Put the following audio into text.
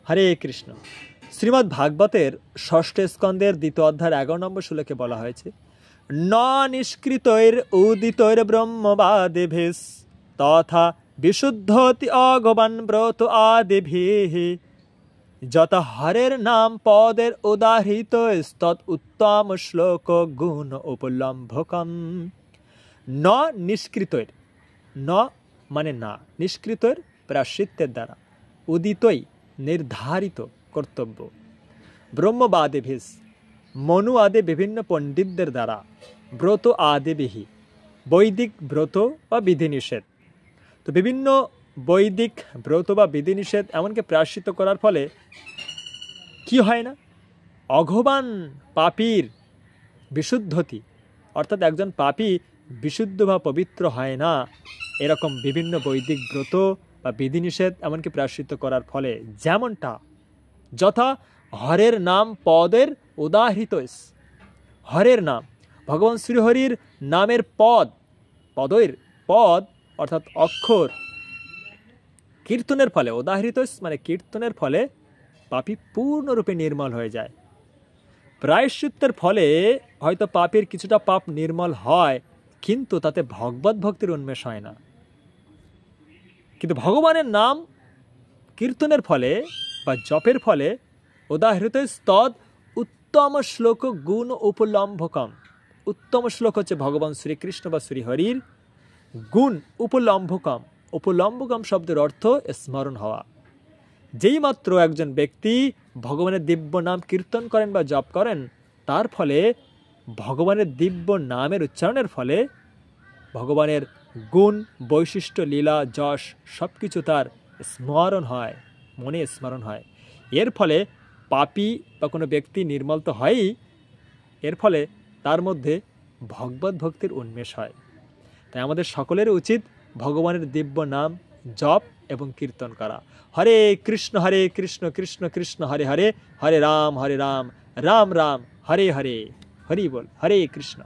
হরে কৃষ্ণ। শ্রীমদ্ ভাগবতের ষষ্ঠ স্কন্দের দ্বিতীয় অধ্যায়ের 11 নম্বর শ্লোকে বলা হয়েছে, ন নিষ্কৃতৈর উদিতৈর ব্রহ্মবাদিভিস তথা বিশুদ্ধতি অগবান ব্রত আদিভিঃ যত হরের নাম পদের উদাহৃত স্তৎ উত্তম শ্লোক গুণ উপলম্ভকম। ন নিষ্কৃতৈর, ন মানে না, নিষ্কৃতৈর প্রায়শ্চিত্তের দ্বারা, উদিতই নির্ধারিত কর্তব্য, ব্রহ্মবাদিভিস মনু আদি বিভিন্ন পণ্ডিতদের দ্বারা, ব্রত আদিবিহি বৈদিক ব্রত বা বিধিনিষেধ। তো বিভিন্ন বৈদিক ব্রত বা বিধিনিষেধ এমনকি প্রায়শ্চিত্ত করার ফলে কি হয় না, অঘবান পাপীর বিশুদ্ধতি, অর্থাৎ একজন পাপী বিশুদ্ধ বা পবিত্র হয় না, এরকম বিভিন্ন বৈদিক ব্রত বা বিধিনিষেধ এমনকি প্রায়শ্চিত্ত করার ফলে। যেমনটা যথা হরের নাম পদের উদাহৃত, হরের নাম ভগবান শ্রীহরির নামের পদ, পদের পদ অর্থাৎ অক্ষর কীর্তনের ফলে, উদাহৃত মানে কীর্তনের ফলে পাপী পূর্ণরূপে নির্মল হয়ে যায়। প্রায়শ্চিত্তের ফলে হয়তো পাপীর কিছুটা পাপ নির্মল হয়, কিন্তু তাতে ভগবত ভক্তির উন্মেষ হয় না। কিন্তু ভগবানের নাম কীর্তনের ফলে বা জপের ফলে উদাহৃত স্তদ উত্তম শ্লোক গুণ উপলম্ভকম। উত্তম শ্লোক হচ্ছে ভগবান শ্রীকৃষ্ণ বা শ্রীহরির গুণ, উপলম্ভকম। উপলম্ভকম শব্দের অর্থ স্মরণ হওয়া। যেই মাত্র একজন ব্যক্তি ভগবানের দিব্য নাম কীর্তন করেন বা জপ করেন, তার ফলে ভগবানের দিব্য নামের উচ্চারণের ফলে ভগবানের গুণ, বৈশিষ্ট্য, লীলা, যশ সব কিছু তার স্মরণ হয়, মনে স্মরণ হয়। এর ফলে পাপী বা কোনো ব্যক্তি নির্মল তো হয়ই, এর ফলে তার মধ্যে ভগবত ভক্তির উন্মেষ হয়। তাই আমাদের সকলের উচিত ভগবানের দিব্য নাম জপ এবং কীর্তন করা। হরে কৃষ্ণ কৃষ্ণ কৃষ্ণ হরে হরে, হরে রাম রাম রাম হরে হরে। হরি বল, হরে কৃষ্ণ।